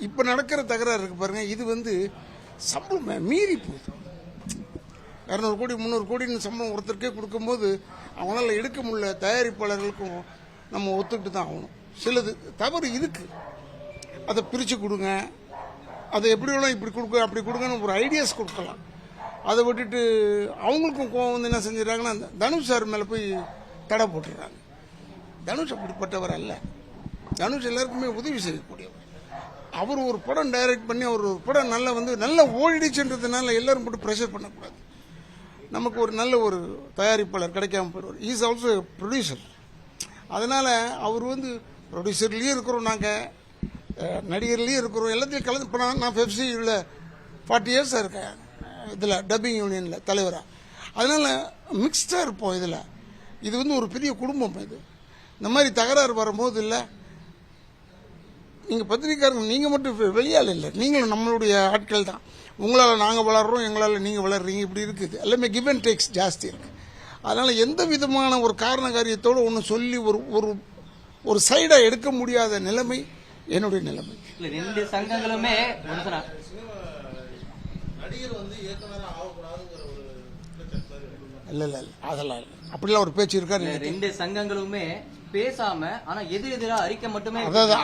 இப்போ நடக்கிற தகராறு இருக்கு பாருங்க, இது வந்து சம்பளம் மீறி போகுது. 200 கோடி 300 கோடின்னு சம்பளம் ஒருத்தருக்கே கொடுக்கும்போது அவங்களால எடுக்க முடியல. தயாரிப்பாளர்களுக்கும் நம்ம ஒத்துக்கிட்டு தான் ஆகணும். சிலது தவறு இருக்கு, அதை பிரித்து கொடுங்க, அதை எப்படி வேணால் இப்படி கொடுக்க அப்படி கொடுங்கன்னு ஒரு ஐடியாஸ் கொடுக்கலாம். அதை விட்டுட்டு அவங்களுக்கும் கோவம் வந்து என்ன செஞ்சிடறாங்கன்னா, தனுஷ் சார் மேலே போய் தடை போட்டுடுறாங்க. தனுஷ் அப்படிப்பட்டவர் அல்ல. தனுஷ் எல்லாருக்குமே உதவி செய்யக்கூடியவர். அவர் ஒரு படம் டைரக்ட் பண்ணி அவர் ஒரு படம் நல்லா ஓடிடுச்சுன்றதுனால எல்லாரும் போட்டு ப்ரெஷர் பண்ணக்கூடாது. நமக்கு ஒரு நல்ல ஒரு தயாரிப்பாளர் கிடைக்காம போயிடுவார். Is also producer. அதனால் அவர் வந்து ப்ரொடியூசர்லேயும் இருக்கிறோம், நாங்கள் நடிகர்லேயும் இருக்கிறோம், எல்லாத்தையும் கலந்து. இப்போ நான் பெப்சியில் 40 இயர்ஸாக இருக்கேன், இதில் டப்பிங் யூனியனில் தலைவராக. அதனால் மிக்ஸ்டாக இருப்போம். இதில் இது வந்து ஒரு பெரிய குடும்பம். இது இந்த மாதிரி தகராறு வரும்போது இல்லை, நீங்கள் பத்திரிக்கையாளர்கள் நீங்கள் மட்டும் வெளியால் இல்லை, நீங்களும் நம்மளுடைய ஆட்கள் தான். உங்களால் நாங்கள் வளர்கிறோம், எங்களால் நீங்கள் வளர்றீங்க, இப்படி இருக்குது. எல்லாமே கிவ் அண்ட் டேக்ஸ் ஜாஸ்தி இருக்குது. அதனால் எந்த விதமான ஒரு காரண காரியத்தோடு ஒன்று சொல்லி ஒரு ஒரு சைடாக எடுக்க முடியாத நிலைமை என்னுடைய நிலைமை. ரெண்டு சங்கங்களுமே இல்லை இல்லை அதெல்லாம் இல்லை, அப்படிலாம் ஒரு பேச்சு இருக்கா? ரெண்டு சங்கங்களுமே பேசாம ஆனா எதிரெதிரா அறிக்கை மட்டுமே, அதாவது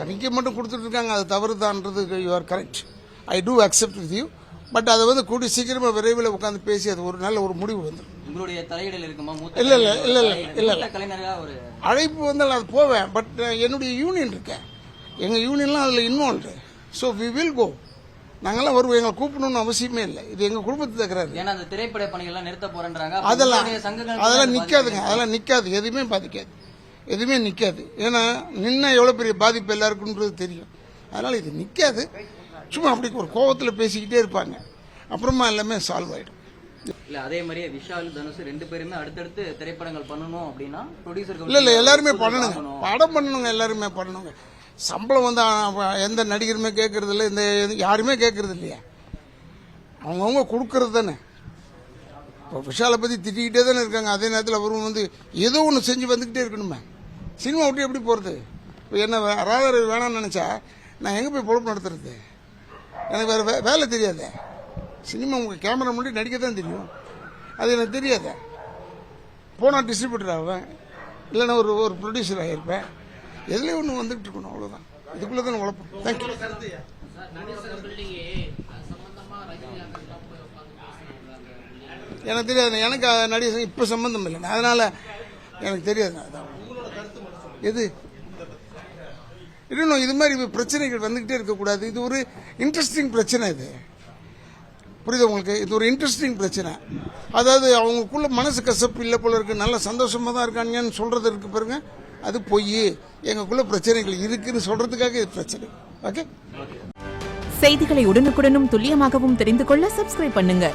அறிக்கை மட்டும் கொடுத்துட்டு இருக்காங்க. அது தவறு தான்றது you are correct. I do accept with you. But அதை வந்து கூடி சீக்கிரமா விரைவில் உட்காந்து பேசி அது ஒரு நல்ல ஒரு முடிவு வந்துடும். உங்களுடைய தலையிடல் இருக்குமா? இல்ல இல்ல இல்ல இல்ல இல்ல கலைஞராக ஒரு அழைப்பு வந்தால் அது போவேன். பட் என்னுடைய யூனியன் இருக்கேன், எங்க யூனியன்லாம் அதில் involved. So we will go. நாங்கெல்லாம் வருவோம், எங்களை கூப்பிடணும்னு அவசியமே இல்லை. இது எங்க குடும்பத்தை தக்கிறாரு. ஏன்னா அந்த திரைப்பட பணிகள்லாம் நிறுத்த போறேன்றாங்க. அதெல்லாம் நிக்காதுங்க, அதெல்லாம் நிக்காது, எதுவுமே பாதிக்காது, எதுவுமே நிக்காது. ஏன்னா நின்னா எவ்வளவு பெரிய பாதிப்பு எல்லாருக்குன்றது தெரியும். அதனால இது நிக்காது. சும்மா அப்படி ஒரு கோபத்தில் பேசிக்கிட்டே இருப்பாங்க, அப்புறமா எல்லாமே சால்வ் ஆயிடும். இல்ல அதே மாதிரியே விஷால் தனுஷ் ரெண்டு பேருமே அடுத்தடுத்து திரைப்படங்கள் பண்ணணும் அப்படின்னா ப்ரொடியூசர் இல்ல எல்லாருமே பண்ணணுங்க, படம் பண்ணணுங்க, எல்லாருமே பண்ணணுங்க. சம்பளம் வந்து எந்த நடிகருமே கேட்கறது இல்லை, இந்த யாருமே கேட்கறது இல்லையா, அவங்கவுங்க கொடுக்கறது தானே. இப்போ விஷாலை பற்றி திட்டிக்கிட்டே தானே இருக்காங்க. அதே நேரத்தில் அவரும் வந்து ஏதோ ஒன்று செஞ்சு வந்துக்கிட்டே இருக்கணுமே. சினிமா விட்டு எப்படி போகிறது? இப்போ என்ன ராதர் வேணாம்னு நினச்சா நான் எங்கே போய் பொழப்பு நடத்துறது? எனக்கு வேறு வேலை தெரியாதே. சினிமா உங்கள் கேமரா முன்னாடி நடிக்க தான் தெரியும், அது எனக்கு தெரியாத. போனால் டிஸ்ட்ரிபியூட்டர் ஆவேன், இல்லைன்னா ஒரு ப்ரொடியூசர் ஆகியிருப்பேன். எதுலேயும் ஒன்று வந்துட்டு இருக்கணும், அவ்வளோதான். இதுக்குள்ளே தான் உழப்போம். தேங்க்யூ. எனக்கு தெரியாது, எனக்கு நடிகர் இப்போ சம்பந்தம் இல்லை, அதனால் எனக்கு தெரியாது. அதான் எது இன்னும் இது மாதிரி பிரச்சனைகள் வந்துகிட்டே இருக்கக்கூடாது. இது ஒரு இன்ட்ரெஸ்டிங் பிரச்சனை. இது புரியுது உங்களுக்கு? இது ஒரு இன்ட்ரெஸ்டிங் பிரச்சனை. அதாவது அவங்களுக்குள்ள மனசு கசப்பு இல்லை போல இருக்கு, நல்ல சந்தோஷமா தான் இருக்காங்கன்னு சொல்றது இருக்கு பாருங்க, அது பொய். எங்களுக்குள்ள பிரச்சனைகள் இருக்குன்னு சொல்றதுக்காக இது பிரச்சனை. ஓகே. செய்திகளை உடனுக்குடனும் துல்லியமாகவும் தெரிந்து கொள்ள சப்ஸ்கிரைப் பண்ணுங்க.